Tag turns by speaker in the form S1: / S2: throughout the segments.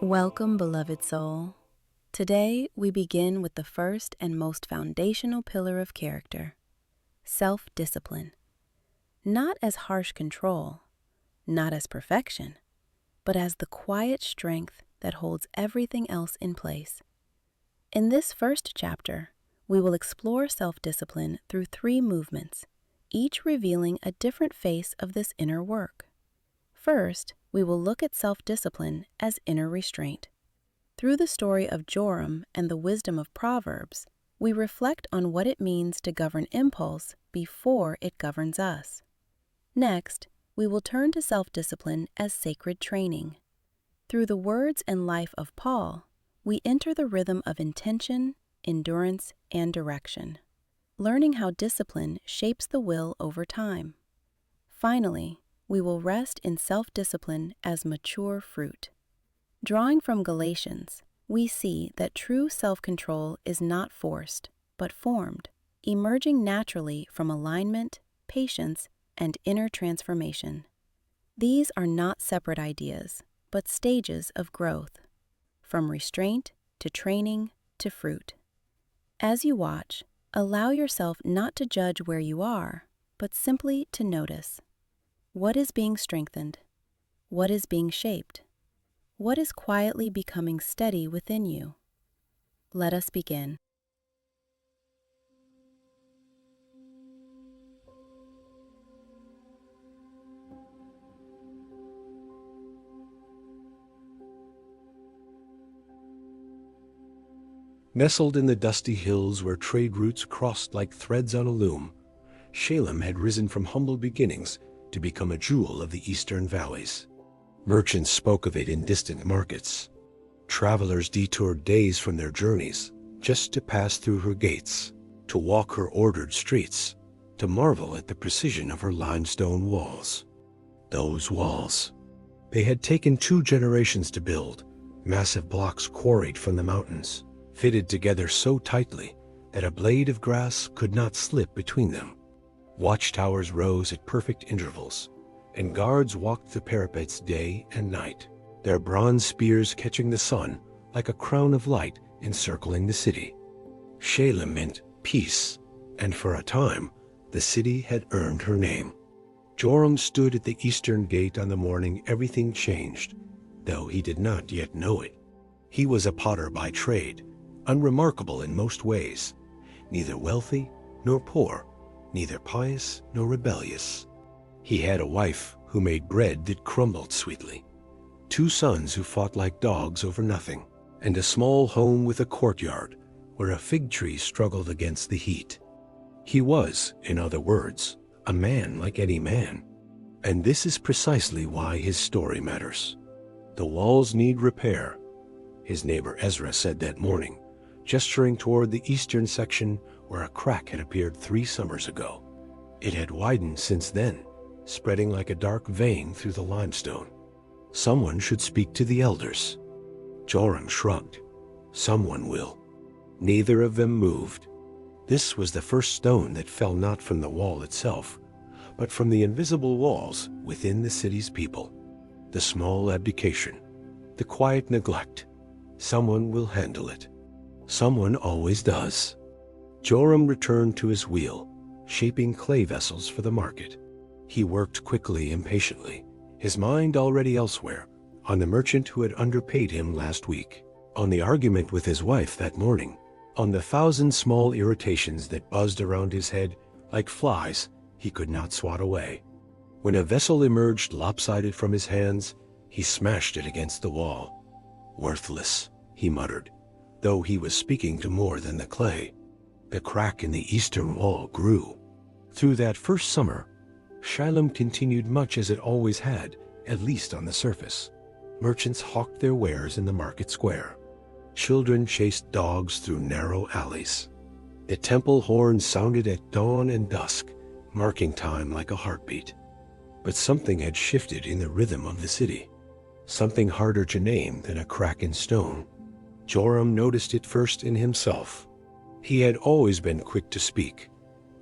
S1: Welcome, beloved soul. Today, we begin with the first and most foundational pillar of character, self-discipline. Not as harsh control, not as perfection, but as the quiet strength that holds everything else in place. In this first chapter, we will explore self-discipline through 3 movements, each revealing a different face of this inner work. First, we will look at self-discipline as inner restraint. Through the story of Joram and the wisdom of Proverbs, we reflect on what it means to govern impulse before it governs us. Next, we will turn to self-discipline as sacred training. Through the words and life of Paul, we enter the rhythm of intention, endurance, and direction, learning how discipline shapes the will over time. Finally, we will rest in self-discipline as mature fruit. Drawing from Galatians, we see that true self-control is not forced, but formed, emerging naturally from alignment, patience, and inner transformation. These are not separate ideas, but stages of growth, from restraint to training to fruit. As you watch, allow yourself not to judge where you are, but simply to notice. What is being strengthened? What is being shaped? What is quietly becoming steady within you? Let us begin.
S2: Nestled in the dusty hills where trade routes crossed like threads on a loom, Shalem had risen from humble beginnings to become a jewel of the eastern valleys. Merchants spoke of it in distant markets. Travelers detoured days from their journeys just to pass through her gates, to walk her ordered streets, to marvel at the precision of her limestone walls. Those walls. They had taken 2 generations to build, massive blocks quarried from the mountains, fitted together so tightly that a blade of grass could not slip between them. Watchtowers rose at perfect intervals, and guards walked the parapets day and night, their bronze spears catching the sun like a crown of light encircling the city. Shalem meant peace, and for a time, the city had earned her name. Joram stood at the eastern gate on the morning everything changed, though he did not yet know it. He was a potter by trade, unremarkable in most ways, neither wealthy nor poor, neither pious nor rebellious. He had a wife who made bread that crumbled sweetly, 2 sons who fought like dogs over nothing, and a small home with a courtyard where a fig tree struggled against the heat. He was, in other words, a man like any man. And this is precisely why his story matters. The walls need repair, his neighbor Ezra said that morning, gesturing toward the eastern section where a crack had appeared 3 summers ago. It had widened since then, spreading like a dark vein through the limestone. Someone should speak to the elders. Joram shrugged. Someone will. Neither of them moved. This was the first stone that fell not from the wall itself, but from the invisible walls within the city's people. The small abdication, the quiet neglect. Someone will handle it. Someone always does. Joram returned to his wheel, shaping clay vessels for the market. He worked quickly and patiently, his mind already elsewhere, on the merchant who had underpaid him last week, on the argument with his wife that morning, on the 1,000 small irritations that buzzed around his head like flies he could not swat away. When a vessel emerged lopsided from his hands, he smashed it against the wall. Worthless, he muttered, though he was speaking to more than the clay. The crack in the eastern wall grew. Through that first summer, Shalem continued much as it always had, at least on the surface. Merchants hawked their wares in the market square. Children chased dogs through narrow alleys. The temple horn sounded at dawn and dusk, marking time like a heartbeat. But something had shifted in the rhythm of the city, something harder to name than a crack in stone. Joram noticed it first in himself. He had always been quick to speak,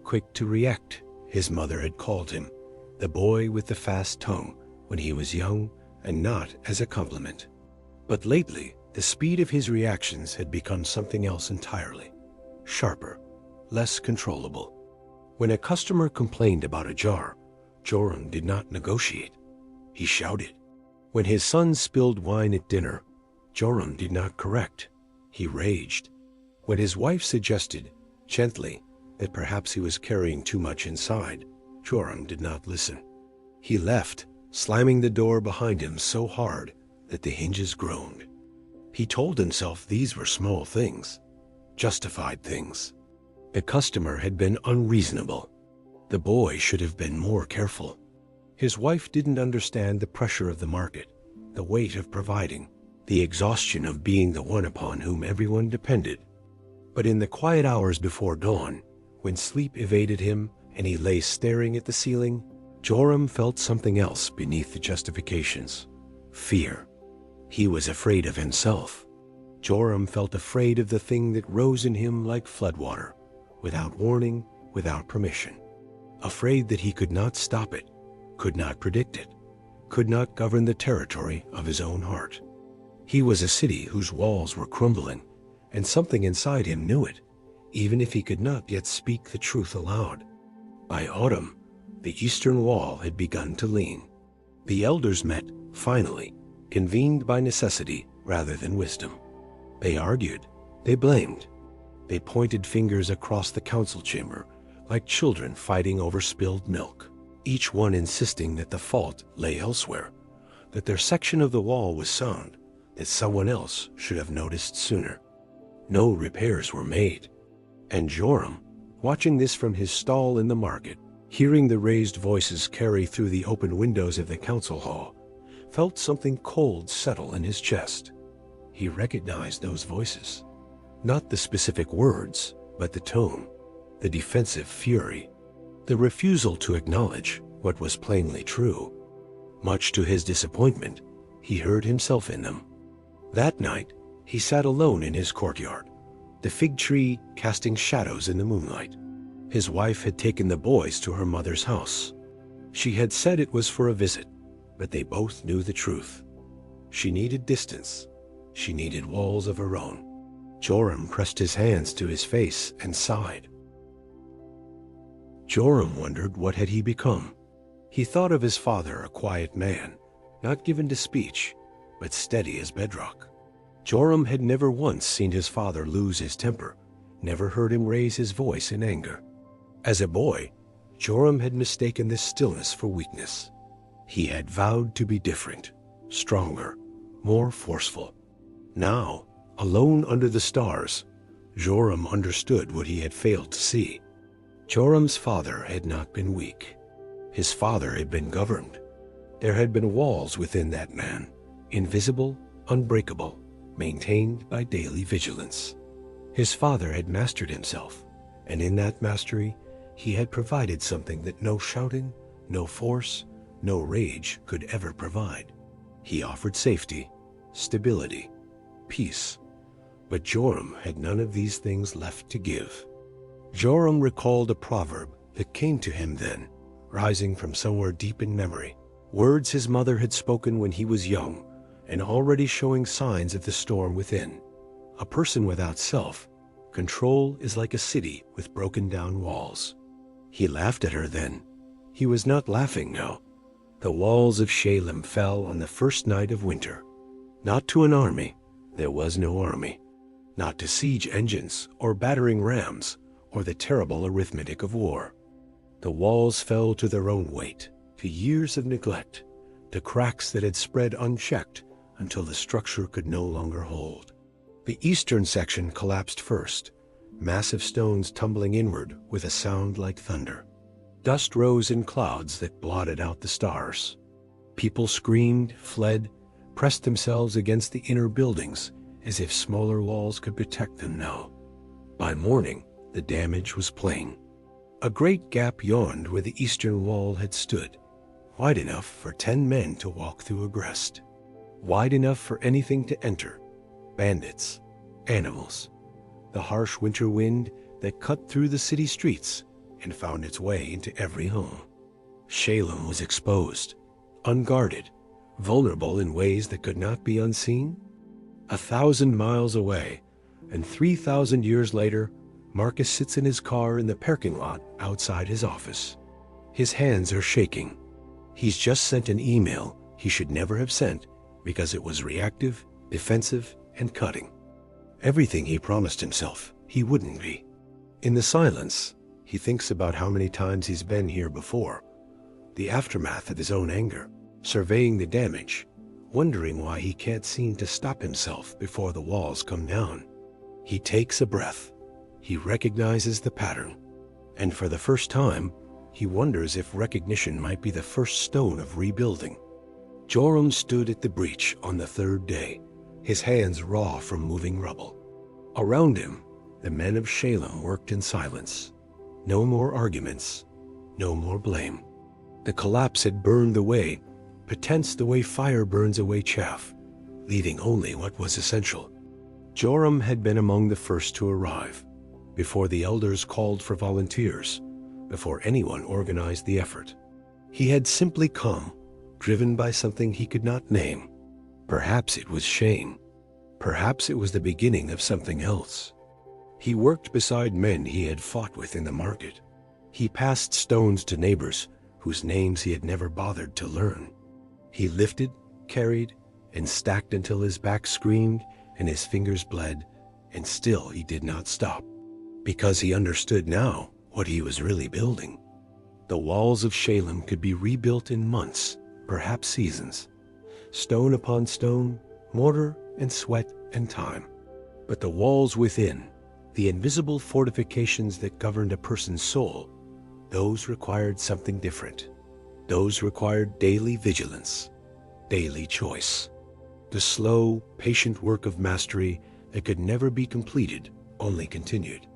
S2: quick to react, his mother had called him, the boy with the fast tongue, when he was young, and not as a compliment. But lately, the speed of his reactions had become something else entirely. Sharper, less controllable. When a customer complained about a jar, Joram did not negotiate. He shouted. When his son spilled wine at dinner, Joram did not correct. He raged. When his wife suggested, gently, that perhaps he was carrying too much inside, Joram did not listen. He left, slamming the door behind him so hard that the hinges groaned. He told himself these were small things, justified things. The customer had been unreasonable. The boy should have been more careful. His wife didn't understand the pressure of the market, the weight of providing, the exhaustion of being the one upon whom everyone depended. But in the quiet hours before dawn, when sleep evaded him and he lay staring at the ceiling, Joram felt something else beneath the justifications. Fear. He was afraid of himself. Joram felt afraid of the thing that rose in him like floodwater, without warning, without permission. Afraid that he could not stop it, could not predict it, could not govern the territory of his own heart. He was a city whose walls were crumbling, and something inside him knew it, even if he could not yet speak the truth aloud. By autumn, the eastern wall had begun to lean. The elders met, finally, convened by necessity rather than wisdom. They argued, they blamed, they pointed fingers across the council chamber like children fighting over spilled milk, each one insisting that the fault lay elsewhere, that their section of the wall was sound, that someone else should have noticed sooner. No repairs were made, and Joram, watching this from his stall in the market, hearing the raised voices carry through the open windows of the council hall, felt something cold settle in his chest. He recognized those voices. Not the specific words, but the tone, the defensive fury, the refusal to acknowledge what was plainly true. Much to his disappointment, he heard himself in them. That night, he sat alone in his courtyard, the fig tree casting shadows in the moonlight. His wife had taken the boys to her mother's house. She had said it was for a visit, but they both knew the truth. She needed distance. She needed walls of her own. Joram pressed his hands to his face and sighed. Joram wondered what had he become. He thought of his father, a quiet man, not given to speech, but steady as bedrock. Joram had never once seen his father lose his temper, never heard him raise his voice in anger. As a boy, Joram had mistaken this stillness for weakness. He had vowed to be different, stronger, more forceful. Now, alone under the stars, Joram understood what he had failed to see. Joram's father had not been weak. His father had been governed. There had been walls within that man, invisible, unbreakable, maintained by daily vigilance. His father had mastered himself, and in that mastery, he had provided something that no shouting, no force, no rage could ever provide. He offered safety, stability, peace. But Joram had none of these things left to give. Joram recalled a proverb that came to him then, rising from somewhere deep in memory, words his mother had spoken when he was young and already showing signs of the storm within. A person without self-control is like a city with broken down walls. He laughed at her then. He was not laughing now. The walls of Shalem fell on the first night of winter. Not to an army, there was no army. Not to siege engines or battering rams or the terrible arithmetic of war. The walls fell to their own weight, to years of neglect, to cracks that had spread unchecked until the structure could no longer hold. The eastern section collapsed first, massive stones tumbling inward with a sound like thunder. Dust rose in clouds that blotted out the stars. People screamed, fled, pressed themselves against the inner buildings as if smaller walls could protect them now. By morning, the damage was plain. A great gap yawned where the eastern wall had stood, wide enough for 10 men to walk through abreast, wide enough for anything to enter, bandits, animals, the harsh winter wind that cut through the city streets and found its way into every home. Shalem was exposed, unguarded, vulnerable in ways that could not be unseen. 1,000 miles away, and 3,000 years later, Marcus sits in his car in the parking lot outside his office. His hands are shaking. He's just sent an email he should never have sent because it was reactive, defensive, and cutting. Everything he promised himself he wouldn't be. In the silence, he thinks about how many times he's been here before, the aftermath of his own anger, surveying the damage, wondering why he can't seem to stop himself before the walls come down. He takes a breath. He recognizes the pattern, and for the first time, he wonders if recognition might be the first stone of rebuilding. Joram stood at the breach on the third day, his hands raw from moving rubble. Around him, the men of Shalem worked in silence. No more arguments, no more blame. The collapse had burned away, pretense the way fire burns away chaff, leaving only what was essential. Joram had been among the first to arrive, before the elders called for volunteers, before anyone organized the effort. He had simply come, driven by something he could not name. Perhaps it was shame. Perhaps it was the beginning of something else. He worked beside men he had fought with in the market. He passed stones to neighbors whose names he had never bothered to learn. He lifted, carried, and stacked until his back screamed and his fingers bled, and still he did not stop, because he understood now what he was really building. The walls of Shalem could be rebuilt in months, perhaps seasons. Stone upon stone, mortar and sweat and time. But the walls within, the invisible fortifications that governed a person's soul, those required something different. Those required daily vigilance, daily choice. The slow, patient work of mastery that could never be completed, only continued.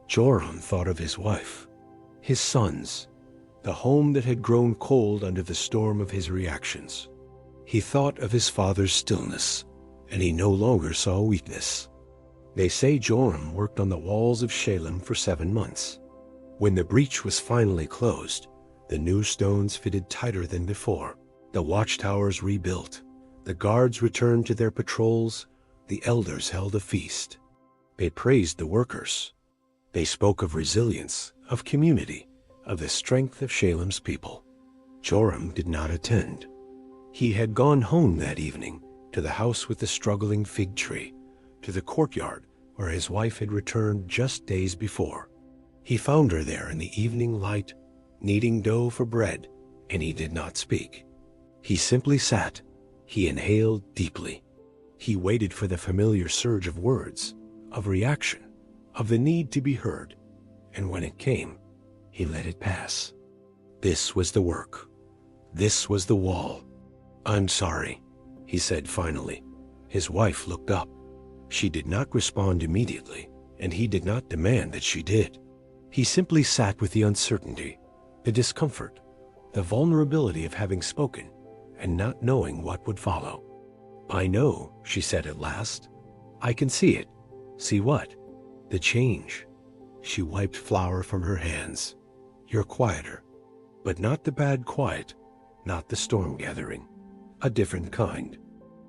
S2: Joram thought of his wife, his sons, the home that had grown cold under the storm of his reactions. He thought of his father's stillness, and he no longer saw weakness. They say Joram worked on the walls of Shalem for 7 months. When the breach was finally closed, the new stones fitted tighter than before, the watchtowers rebuilt, the guards returned to their patrols, the elders held a feast. They praised the workers. They spoke of resilience, of community, of the strength of Shalem's people. Joram did not attend. He had gone home that evening, to the house with the struggling fig tree, to the courtyard where his wife had returned just days before. He found her there in the evening light, kneading dough for bread, and he did not speak. He simply sat. He inhaled deeply. He waited for the familiar surge of words, of reaction, of the need to be heard, and when it came, he let it pass. This was the work. This was the wall. "I'm sorry," he said finally. His wife looked up. She did not respond immediately, and he did not demand that she did. He simply sat with the uncertainty, the discomfort, the vulnerability of having spoken and not knowing what would follow. "I know," she said at last. "I can see it." "See what?" "The change." She wiped flour from her hands. "You're quieter, but not the bad quiet, not the storm gathering. A different kind."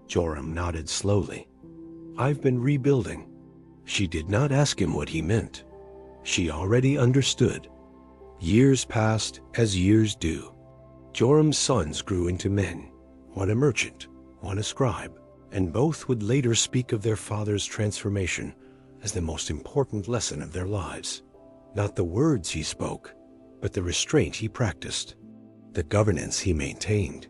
S2: Joram nodded slowly. "I've been rebuilding." She did not ask him what he meant. She already understood. Years passed as years do. Joram's sons grew into men, one a merchant, one a scribe, and both would later speak of their father's transformation as the most important lesson of their lives. Not the words he spoke, but the restraint he practiced, the governance he maintained.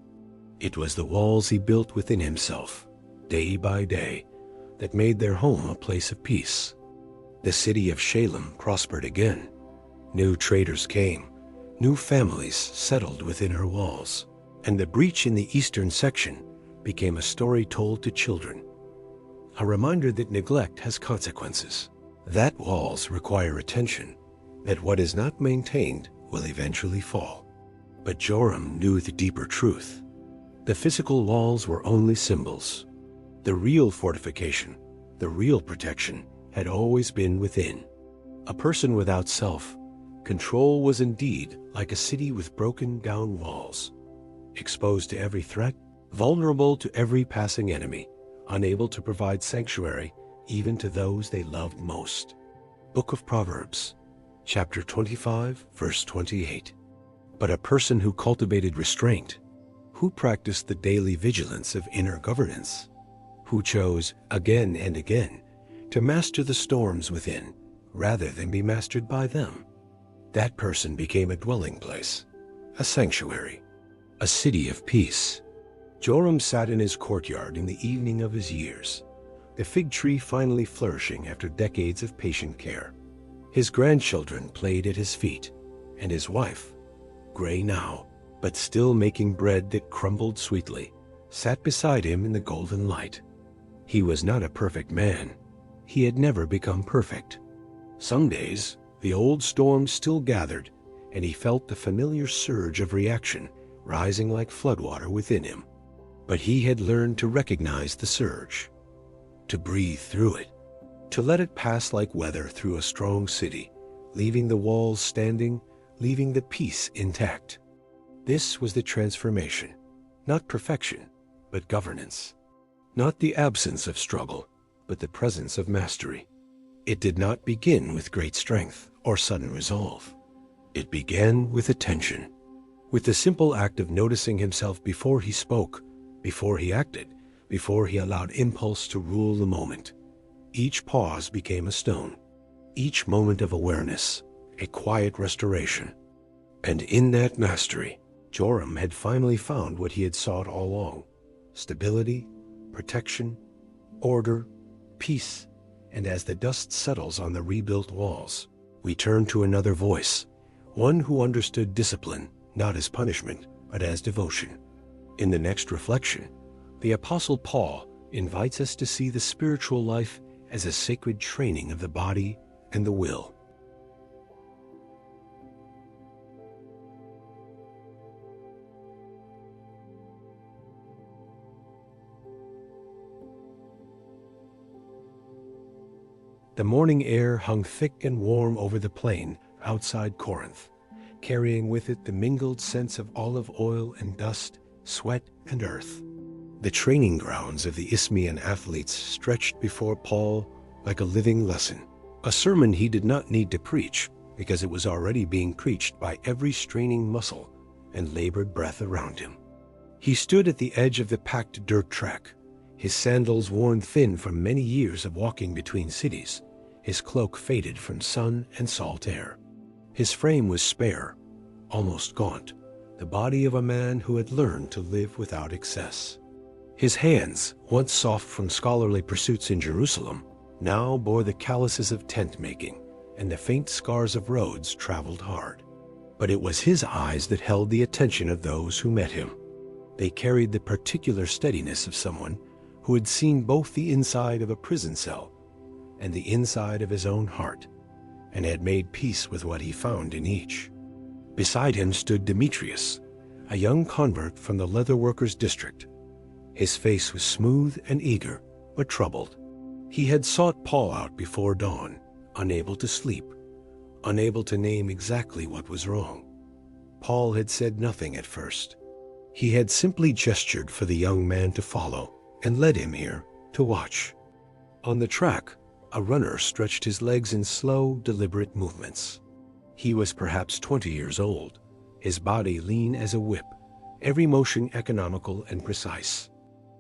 S2: It was the walls he built within himself, day by day, that made their home a place of peace. The city of Shalem prospered again. New traders came, new families settled within her walls, and the breach in the eastern section became a story told to children. A reminder that neglect has consequences, that walls require attention, that what is not maintained will eventually fall. But Joram knew the deeper truth. The physical walls were only symbols. The real fortification, the real protection, had always been within. A person without self, control was indeed like a city with broken down walls, exposed to every threat, vulnerable to every passing enemy, unable to provide sanctuary even to those they loved most. Book of Proverbs, chapter 25, verse 28. But a person who cultivated restraint, who practiced the daily vigilance of inner governance, who chose again and again to master the storms within rather than be mastered by them, that person became a dwelling place, a sanctuary, a city of peace. Joram sat in his courtyard in the evening of his years, the fig tree finally flourishing after decades of patient care. His grandchildren played at his feet, and his wife, gray now, but still making bread that crumbled sweetly, sat beside him in the golden light. He was not a perfect man. He had never become perfect. Some days, the old storm still gathered, and he felt the familiar surge of reaction rising like floodwater within him. But he had learned to recognize the surge, to breathe through it, to let it pass like weather through a strong city, leaving the walls standing, leaving the peace intact. This was the transformation, not perfection, but governance. Not the absence of struggle, but the presence of mastery. It did not begin with great strength or sudden resolve. It began with attention, with the simple act of noticing himself before he spoke, before he acted, before he allowed impulse to rule the moment. Each pause became a stone, each moment of awareness, a quiet restoration. And in that mastery, Joram had finally found what he had sought all along: stability, protection, order, peace. And as the dust settles on the rebuilt walls, we turn to another voice, one who understood discipline not as punishment, but as devotion. In the next reflection, the Apostle Paul invites us to see the spiritual life as a sacred training of the body and the will. The morning air hung thick and warm over the plain outside Corinth, carrying with it the mingled scents of olive oil and dust, sweat and earth. The training grounds of the Isthmian athletes stretched before Paul like a living lesson, a sermon he did not need to preach because it was already being preached by every straining muscle and labored breath around him. He stood at the edge of the packed dirt track, his sandals worn thin from many years of walking between cities, his cloak faded from sun and salt air. His frame was spare, almost gaunt, the body of a man who had learned to live without excess. His hands, once soft from scholarly pursuits in Jerusalem, now bore the calluses of tent-making and the faint scars of roads traveled hard. But it was his eyes that held the attention of those who met him. They carried the particular steadiness of someone who had seen both the inside of a prison cell and the inside of his own heart, and had made peace with what he found in each. Beside him stood Demetrius, a young convert from the leatherworkers' district. His face was smooth and eager, but troubled. He had sought Paul out before dawn, unable to sleep, unable to name exactly what was wrong. Paul had said nothing at first. He had simply gestured for the young man to follow and led him here to watch. On the track, a runner stretched his legs in slow, deliberate movements. He was perhaps 20 years old, his body lean as a whip, every motion economical and precise.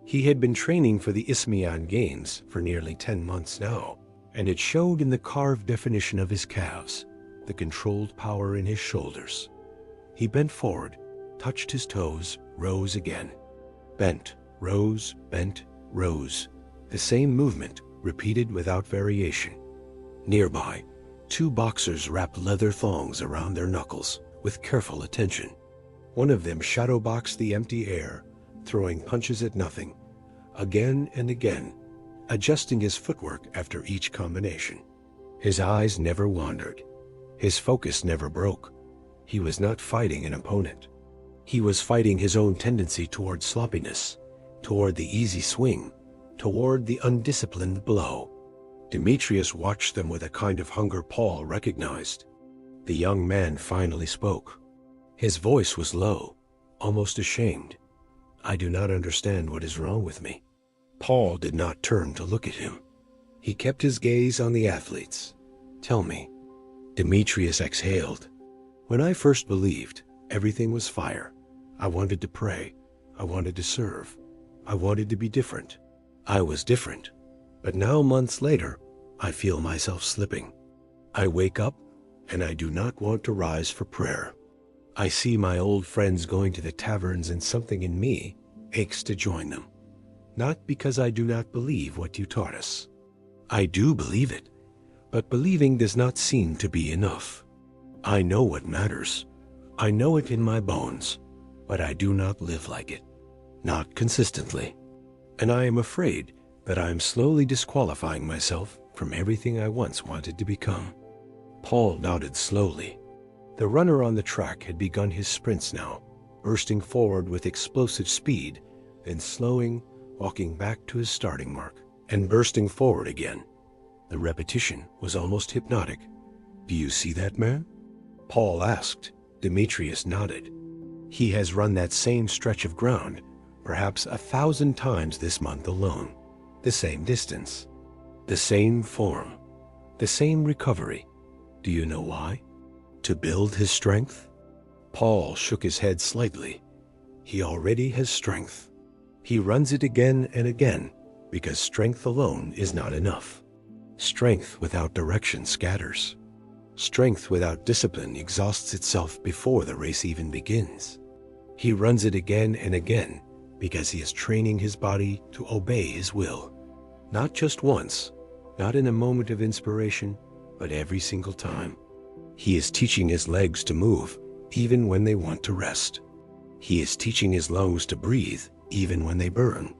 S2: He had been training for the Isthmian Games for nearly 10 months now, and it showed in the carved definition of his calves, the controlled power in his shoulders. He bent forward, touched his toes, rose again. Bent, rose, the same movement, repeated without variation. Nearby, 2 boxers wrapped leather thongs around their knuckles with careful attention. One of them shadow-boxed the empty air, throwing punches at nothing, again and again, adjusting his footwork after each combination. His eyes never wandered. His focus never broke. He was not fighting an opponent. He was fighting his own tendency toward sloppiness, toward the easy swing, toward the undisciplined blow. Demetrius watched them with a kind of hunger Paul recognized. The young man finally spoke. His voice was low, almost ashamed. "I do not understand what is wrong with me." Paul did not turn to look at him. He kept his gaze on the athletes. "Tell me." Demetrius exhaled. "When I first believed, everything was fire. I wanted to pray. I wanted to serve. I wanted to be different. I was different. But now, months later, I feel myself slipping. I wake up, and I do not want to rise for prayer. I see my old friends going to the taverns, and something in me aches to join them. Not because I do not believe what you taught us. I do believe it, but believing does not seem to be enough. I know what matters. I know it in my bones, but I do not live like it. Not consistently. And I am afraid that I am slowly disqualifying myself from everything I once wanted to become." Paul nodded slowly. The runner on the track had begun his sprints now, bursting forward with explosive speed, then slowing, walking back to his starting mark, and bursting forward again. The repetition was almost hypnotic. "Do you see that man?" Paul asked. Demetrius nodded. "He has run that same stretch of ground, perhaps 1,000 times this month alone. The same distance, the same form, the same recovery. Do you know why? To build his strength?" Paul shook his head slightly. "He already has strength. He runs it again and again because strength alone is not enough. Strength without direction scatters. Strength without discipline exhausts itself before the race even begins. He runs it again and again because he is training his body to obey his will. Not just once, not in a moment of inspiration, but every single time. He is teaching his legs to move even when they want to rest. He is teaching his lungs to breathe even when they burn.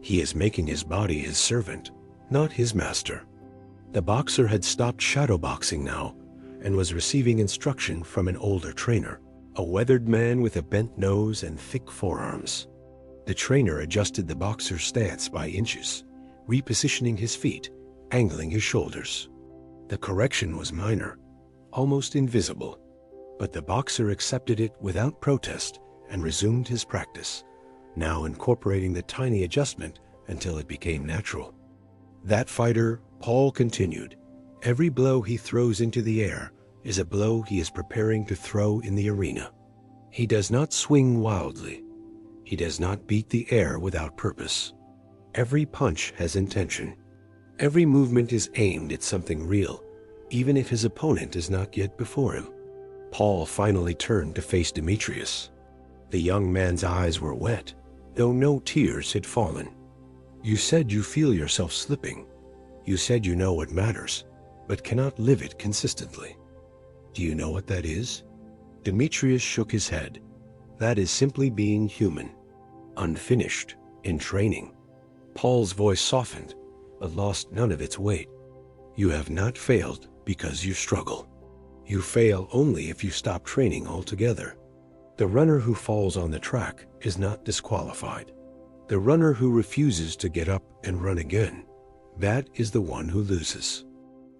S2: He is making his body his servant, not his master." The boxer had stopped shadowboxing now and was receiving instruction from an older trainer, a weathered man with a bent nose and thick forearms. The trainer adjusted the boxer's stance by inches, repositioning his feet, angling his shoulders. The correction was minor, almost invisible, but the boxer accepted it without protest and resumed his practice, now incorporating the tiny adjustment until it became natural. "That fighter," Paul continued, "every blow he throws into the air is a blow he is preparing to throw in the arena. He does not swing wildly. He does not beat the air without purpose. Every punch has intention. Every movement is aimed at something real, even if his opponent is not yet before him." Paul finally turned to face Demetrius. The young man's eyes were wet, though no tears had fallen. "You said you feel yourself slipping. You said you know what matters, but cannot live it consistently. Do you know what that is?" Demetrius shook his head. "That is simply being human, unfinished, in training." Paul's voice softened, but lost none of its weight. "You have not failed because you struggle. You fail only if you stop training altogether. The runner who falls on the track is not disqualified. The runner who refuses to get up and run again, that is the one who loses.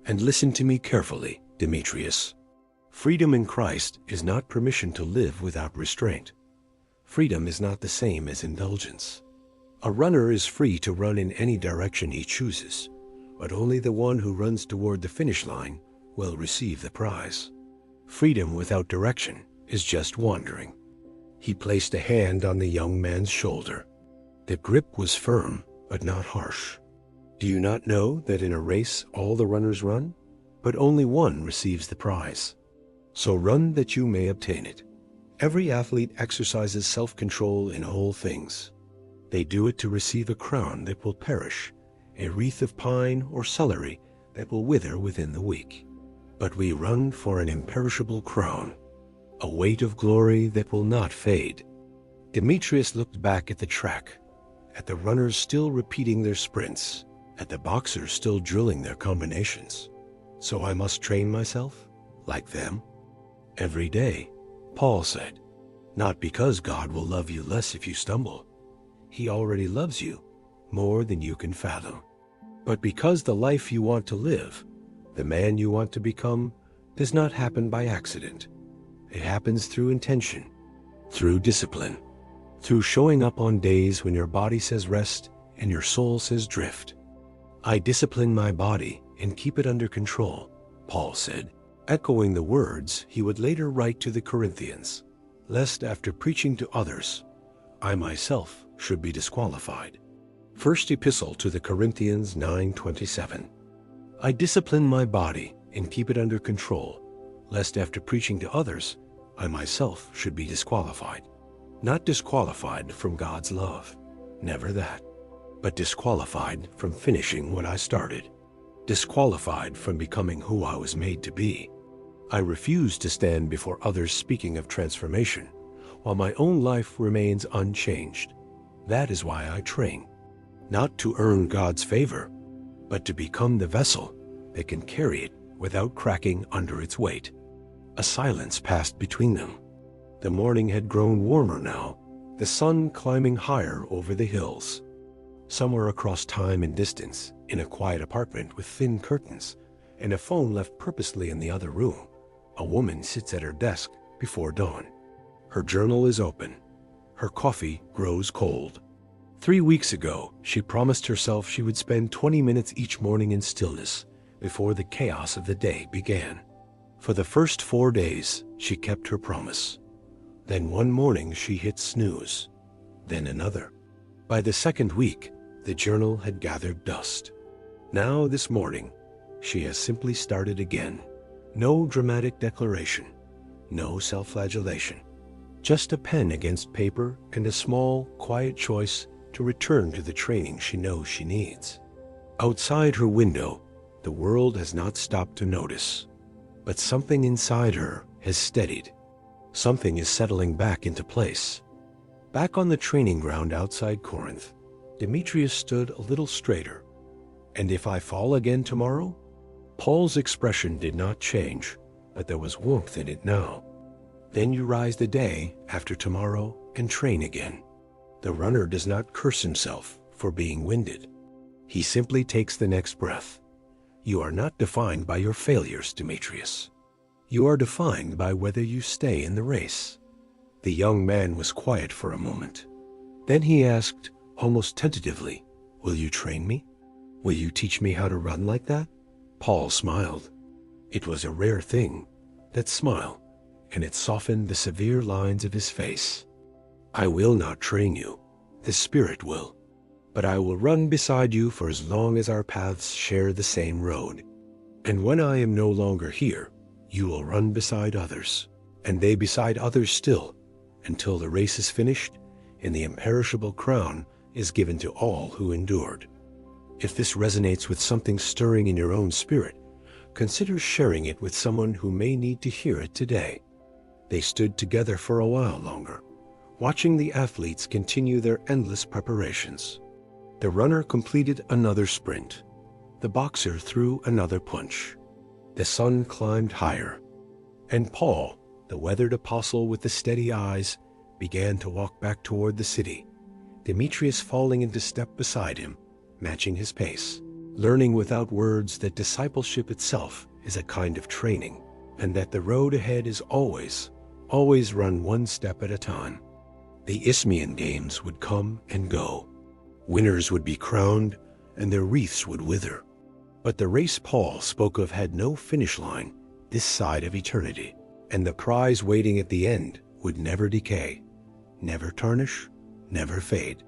S2: And listen to me carefully, Demetrius. Freedom in Christ is not permission to live without restraint. Freedom is not the same as indulgence. A runner is free to run in any direction he chooses, but only the one who runs toward the finish line will receive the prize. Freedom without direction is just wandering." He placed a hand on the young man's shoulder. The grip was firm, but not harsh. "Do you not know that in a race all the runners run, but only one receives the prize? So run that you may obtain it. Every athlete exercises self-control in all things. They do it to receive a crown that will perish, a wreath of pine or celery that will wither within the week. But we run for an imperishable crown, a weight of glory that will not fade." Demetrius looked back at the track, at the runners still repeating their sprints, at the boxers still drilling their combinations. "So I must train myself, like them?" "Every day," Paul said. "Not because God will love you less if you stumble. He already loves you more than you can fathom. But because the life you want to live, the man you want to become, does not happen by accident. It happens through intention, through discipline, through showing up on days when your body says rest and your soul says drift. I discipline my body and keep it under control, Paul said, echoing the words he would later write to the Corinthians, lest after preaching to others, I myself should be disqualified. First Epistle to the Corinthians 9:27. I discipline my body and keep it under control, lest after preaching to others, I myself should be disqualified. Not disqualified from God's love, never that, but disqualified from finishing what I started, disqualified from becoming who I was made to be. I refuse to stand before others speaking of transformation, while my own life remains unchanged. That is why I train, not to earn God's favor, but to become the vessel that can carry it without cracking under its weight. A silence passed between them. The morning had grown warmer now, the sun climbing higher over the hills. Somewhere across time and distance, in a quiet apartment with thin curtains and a phone left purposely in the other room, a woman sits at her desk before dawn. Her journal is open. Her coffee grows cold. 3 weeks ago, she promised herself she would spend 20 minutes each morning in stillness before the chaos of the day began. For the first 4 days, she kept her promise. Then one morning she hit snooze, then another. By the second week, the journal had gathered dust. Now this morning, she has simply started again. No dramatic declaration, no self-flagellation. Just a pen against paper and a small, quiet choice to return to the training she knows she needs. Outside her window, the world has not stopped to notice, but something inside her has steadied. Something is settling back into place. Back on the training ground outside Corinth, Demetrius stood a little straighter. And if I fall again tomorrow? Paul's expression did not change, but there was warmth in it now. Then you rise the day after tomorrow and train again. The runner does not curse himself for being winded. He simply takes the next breath. You are not defined by your failures, Demetrius. You are defined by whether you stay in the race. The young man was quiet for a moment. Then he asked, almost tentatively, will you train me? Will you teach me how to run like that? Paul smiled. It was a rare thing, that smile, and it softened the severe lines of his face. I will not train you, the Spirit will, but I will run beside you for as long as our paths share the same road. And when I am no longer here, you will run beside others, and they beside others still, until the race is finished and the imperishable crown is given to all who endured. If this resonates with something stirring in your own spirit, consider sharing it with someone who may need to hear it today. They stood together for a while longer, watching the athletes continue their endless preparations. The runner completed another sprint. The boxer threw another punch. The sun climbed higher, and Paul, the weathered apostle with the steady eyes, began to walk back toward the city, Demetrius falling into step beside him, matching his pace, learning without words that discipleship itself is a kind of training, and that the road ahead is always run one step at a time. The Isthmian Games would come and go. Winners would be crowned, and their wreaths would wither. But the race Paul spoke of had no finish line this side of eternity, and the prize waiting at the end would never decay, never tarnish, never fade.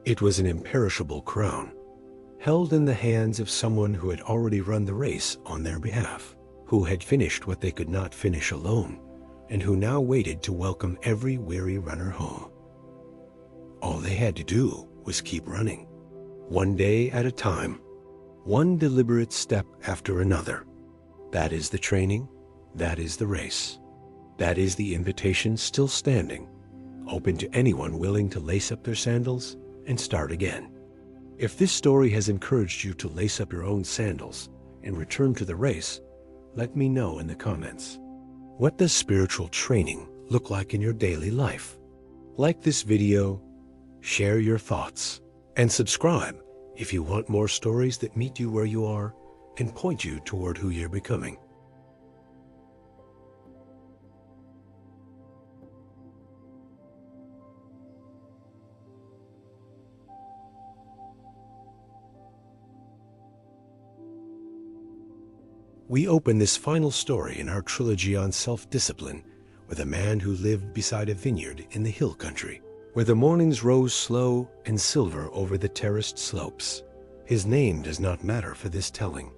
S2: It was an imperishable crown, held in the hands of someone who had already run the race on their behalf, who had finished what they could not finish alone, and who now waited to welcome every weary runner home. All they had to do was keep running, one day at a time, one deliberate step after another. That is the training, that is the race. That is the invitation still standing, open to anyone willing to lace up their sandals and start again. If this story has encouraged you to lace up your own sandals and return to the race, let me know in the comments. What does spiritual training look like in your daily life? Like this video, share your thoughts, and subscribe if you want more stories that meet you where you are and point you toward who you're becoming. We open this final story in our trilogy on self-discipline with a man who lived beside a vineyard in the hill country, where the mornings rose slow and silver over the terraced slopes. His name does not matter for this telling.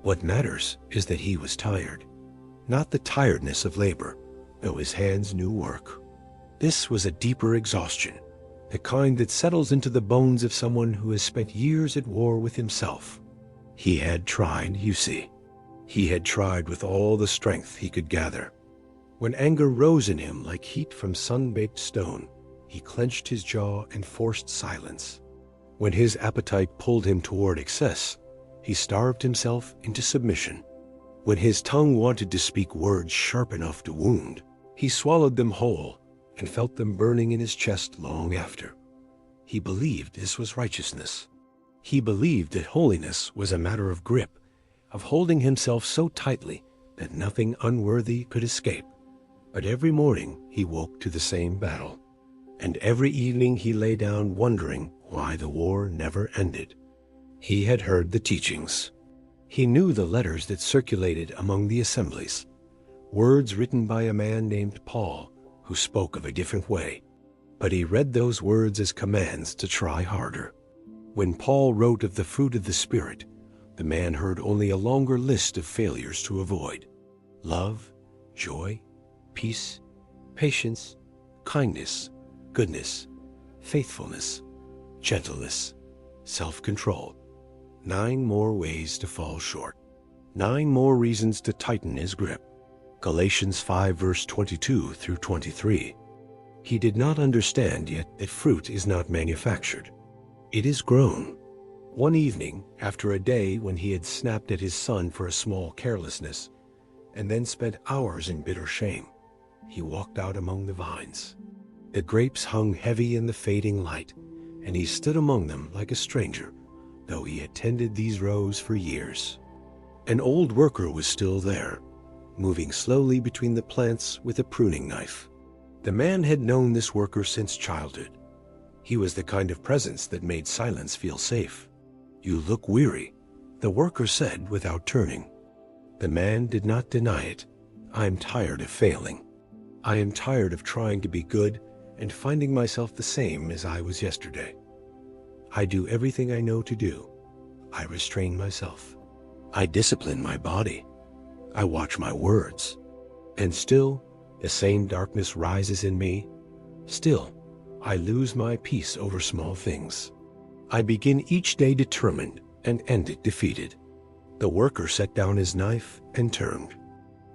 S2: What matters is that he was tired. Not the tiredness of labor, though his hands knew work. This was a deeper exhaustion, the kind that settles into the bones of someone who has spent years at war with himself. He had tried, you see. He had tried with all the strength he could gather. When anger rose in him like heat from sun-baked stone, he clenched his jaw and forced silence. When his appetite pulled him toward excess, he starved himself into submission. When his tongue wanted to speak words sharp enough to wound, he swallowed them whole and felt them burning in his chest long after. He believed this was righteousness. He believed that holiness was a matter of grip, of holding himself so tightly that nothing unworthy could escape. But every morning he woke to the same battle, and every evening he lay down wondering why the war never ended. He had heard the teachings. He knew the letters that circulated among the assemblies, words written by a man named Paul, who spoke of a different way. But he read those words as commands to try harder. When Paul wrote of the fruit of the Spirit, the man heard only a longer list of failures to avoid: love, joy, peace, patience, kindness, goodness, faithfulness, gentleness, self-control. 9 more ways to fall short. 9 more reasons to tighten his grip. Galatians 5 verse 22 through 23. He did not understand yet that fruit is not manufactured. It is grown. One evening, after a day when he had snapped at his son for a small carelessness, and then spent hours in bitter shame, he walked out among the vines. The grapes hung heavy in the fading light, and he stood among them like a stranger, though he had tended these rows for years. An old worker was still there, moving slowly between the plants with a pruning knife. The man had known this worker since childhood. He was the kind of presence that made silence feel safe. "You look weary," the worker said without turning. The man did not deny it. "I am tired of failing. I am tired of trying to be good and finding myself the same as I was yesterday. I do everything I know to do. I restrain myself. I discipline my body. I watch my words. And still, the same darkness rises in me. Still, I lose my peace over small things. I begin each day determined and end it defeated." The worker set down his knife and turned.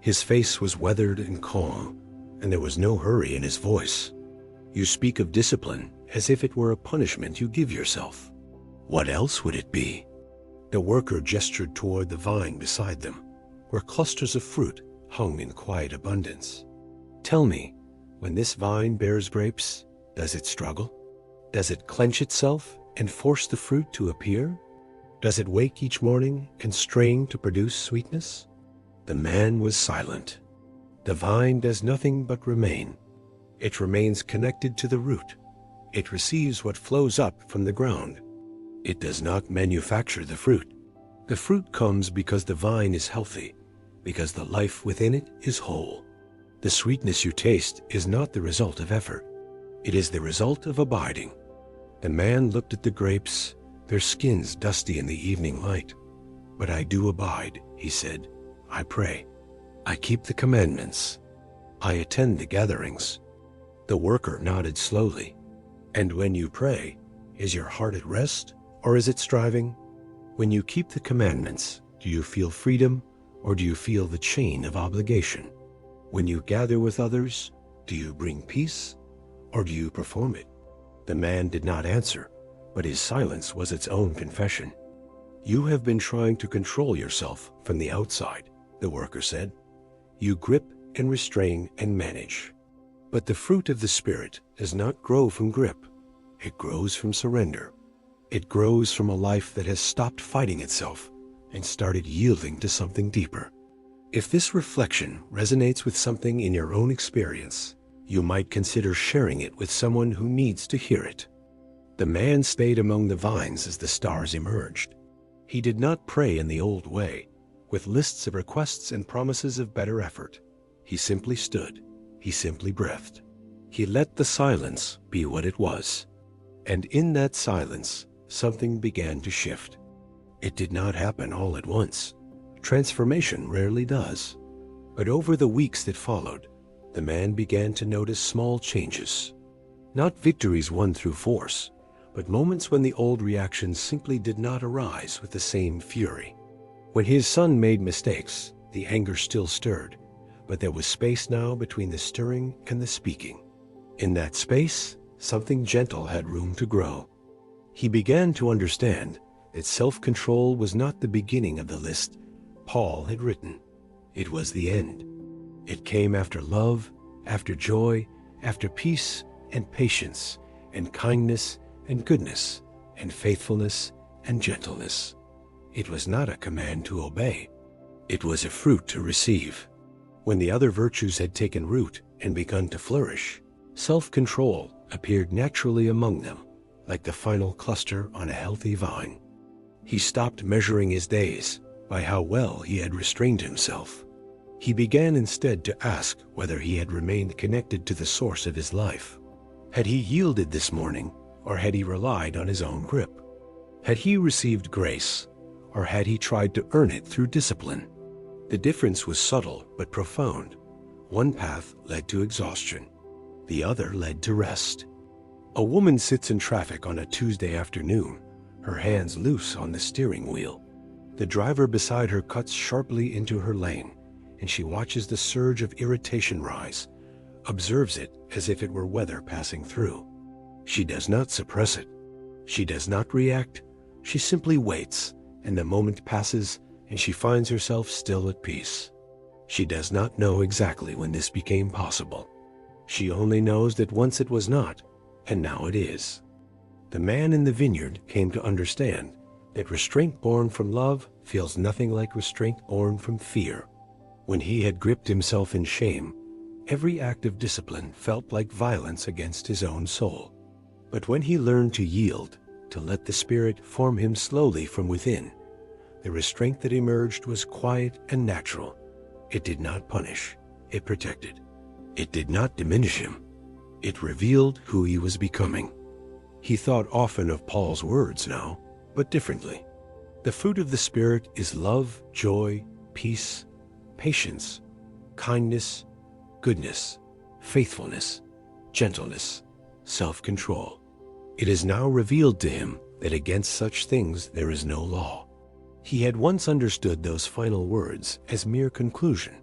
S2: His face was weathered and calm, and there was no hurry in his voice. "You speak of discipline as if it were a punishment you give yourself. What else would it be?" The worker gestured toward the vine beside them, where clusters of fruit hung in quiet abundance. "Tell me, when this vine bears grapes, does it struggle? Does it clench itself and force the fruit to appear? Does it wake each morning and strain to produce sweetness?" The man was silent. The vine does nothing but remain. It remains connected to the root. It receives what flows up from the ground. It does not manufacture the fruit. The fruit comes because the vine is healthy, because the life within it is whole. The sweetness you taste is not the result of effort. It is the result of abiding. The man looked at the grapes, their skins dusty in the evening light. "But I do abide," he said. "I pray. I keep the commandments. I attend the gatherings." The worker nodded slowly. "And when you pray, is your heart at rest, or is it striving? When you keep the commandments, do you feel freedom, or do you feel the chain of obligation? When you gather with others, do you bring peace, or do you perform it?" The man did not answer, but his silence was its own confession. "You have been trying to control yourself from the outside," the worker said. "You grip and restrain and manage. But the fruit of the Spirit does not grow from grip. It grows from surrender. It grows from a life that has stopped fighting itself and started yielding to something deeper." If this reflection resonates with something in your own experience, you might consider sharing it with someone who needs to hear it. The man stayed among the vines as the stars emerged. He did not pray in the old way, with lists of requests and promises of better effort. He simply stood. He simply breathed. He let the silence be what it was. And in that silence, something began to shift. It did not happen all at once. Transformation rarely does. But over the weeks that followed, the man began to notice small changes. Not victories won through force, but moments when the old reactions simply did not arise with the same fury. When his son made mistakes, the anger still stirred, but there was space now between the stirring and the speaking. In that space, something gentle had room to grow. He began to understand that self-control was not the beginning of the list Paul had written. It was the end. It came after love, after joy, after peace and patience, and kindness and goodness, and faithfulness and gentleness. It was not a command to obey. It was a fruit to receive. When the other virtues had taken root and begun to flourish, self-control appeared naturally among them, like the final cluster on a healthy vine. He stopped measuring his days by how well he had restrained himself. He began instead to ask whether he had remained connected to the source of his life. Had he yielded this morning, or had he relied on his own grip? Had he received grace, or had he tried to earn it through discipline? The difference was subtle but profound. One path led to exhaustion. The other led to rest. A woman sits in traffic on a Tuesday afternoon, her hands loose on the steering wheel. The driver beside her cuts sharply into her lane, and she watches the surge of irritation rise, observes it as if it were weather passing through. She does not suppress it. She does not react. She simply waits, and the moment passes, and she finds herself still at peace. She does not know exactly when this became possible. She only knows that once it was not, and now it is. The man in the vineyard came to understand that restraint born from love feels nothing like restraint born from fear. When he had gripped himself in shame, every act of discipline felt like violence against his own soul. But when he learned to yield, to let the Spirit form him slowly from within, the restraint that emerged was quiet and natural. It did not punish, it protected. It did not diminish him. It revealed who he was becoming. He thought often of Paul's words now, but differently. The fruit of the Spirit is love, joy, peace, patience, kindness, goodness, faithfulness, gentleness, self-control. It is now revealed to him that against such things there is no law. He had once understood those final words as mere conclusion,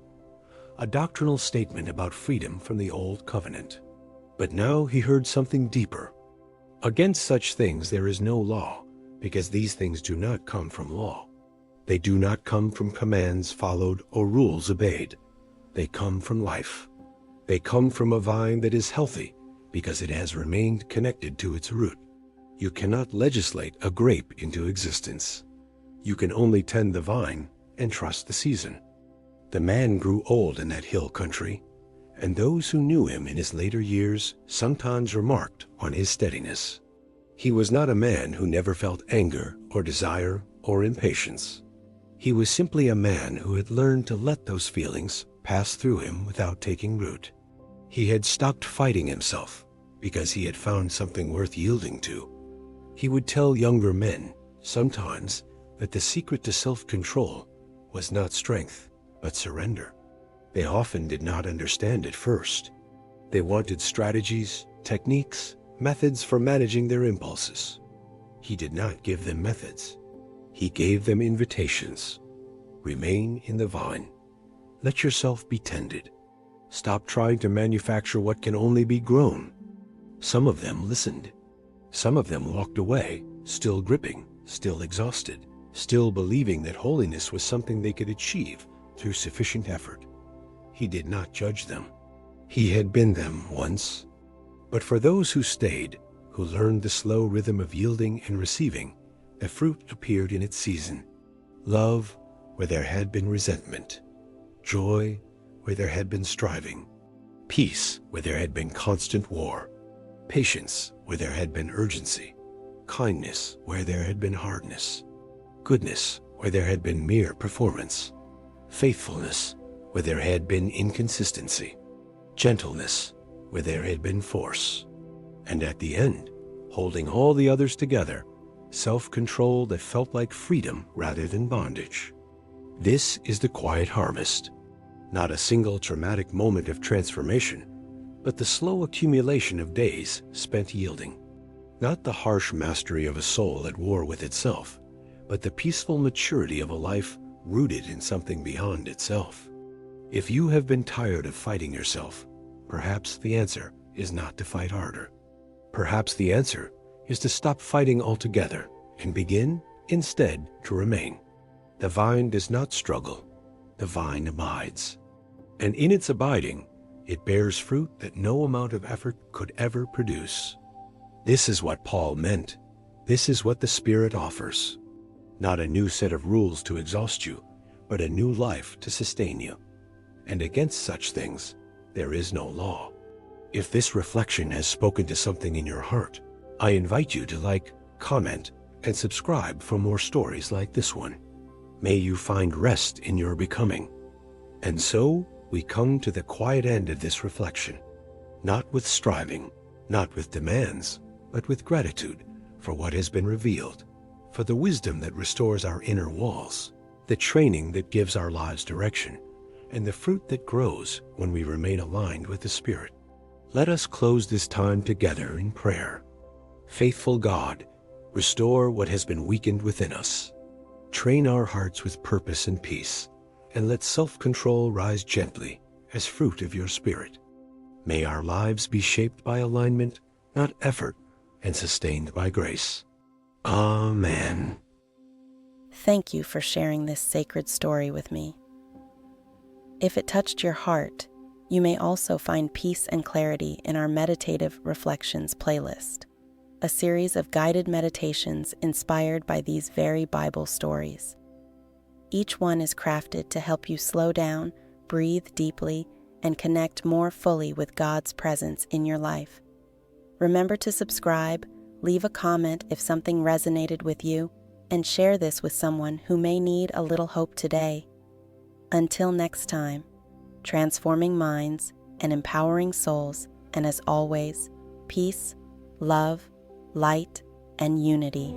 S2: a doctrinal statement about freedom from the old covenant. But now he heard something deeper. Against such things there is no law, because these things do not come from law. They do not come from commands followed or rules obeyed. They come from life. They come from a vine that is healthy because it has remained connected to its root. You cannot legislate a grape into existence. You can only tend the vine and trust the season. The man grew old in that hill country, and those who knew him in his later years sometimes remarked on his steadiness. He was not a man who never felt anger or desire or impatience. He was simply a man who had learned to let those feelings pass through him without taking root. He had stopped fighting himself because he had found something worth yielding to. He would tell younger men sometimes that the secret to self-control was not strength, but surrender. They often did not understand at first. They wanted strategies, techniques, methods for managing their impulses. He did not give them methods. He gave them invitations. Remain in the vine. Let yourself be tended. Stop trying to manufacture what can only be grown. Some of them listened. Some of them walked away, still gripping, still exhausted, still believing that holiness was something they could achieve through sufficient effort. He did not judge them. He had been them once. But for those who stayed, who learned the slow rhythm of yielding and receiving, the fruit appeared in its season. Love where there had been resentment. Joy where there had been striving. Peace where there had been constant war. Patience where there had been urgency. Kindness where there had been hardness. Goodness where there had been mere performance. faithfulness where there had been inconsistency, gentleness where there had been force, and at the end, holding all the others together, self-control that felt like freedom rather than bondage. This is the quiet harvest, not a single dramatic moment of transformation, but the slow accumulation of days spent yielding. Not the harsh mastery of a soul at war with itself, but the peaceful maturity of a life rooted in something beyond itself. If you have been tired of fighting yourself, perhaps the answer is not to fight harder. Perhaps the answer is to stop fighting altogether and begin, instead, to remain. The vine does not struggle, the vine abides. And in its abiding, it bears fruit that no amount of effort could ever produce. This is what Paul meant. This is what the Spirit offers. Not a new set of rules to exhaust you, but a new life to sustain you. And against such things, there is no law. If this reflection has spoken to something in your heart, I invite you to like, comment, and subscribe for more stories like this one. May you find rest in your becoming. And so, we come to the quiet end of this reflection, not with striving, not with demands, but with gratitude for what has been revealed, for the wisdom that restores our inner walls, the training that gives our lives direction, and the fruit that grows when we remain aligned with the Spirit. Let us close this time together in prayer. Faithful God, restore what has been weakened within us. Train our hearts with purpose and peace, and let self-control rise gently as fruit of your Spirit. May our lives be shaped by alignment, not effort, and sustained by grace. Amen.
S1: Thank you for sharing this sacred story with me. If it touched your heart, you may also find peace and clarity in our Meditative Reflections playlist, a series of guided meditations inspired by these very Bible stories. Each one is crafted to help you slow down, breathe deeply, and connect more fully with God's presence in your life. Remember to subscribe, leave a comment if something resonated with you, and share this with someone who may need a little hope today. Until next time, transforming minds and empowering souls, and as always, peace, love, light, and unity.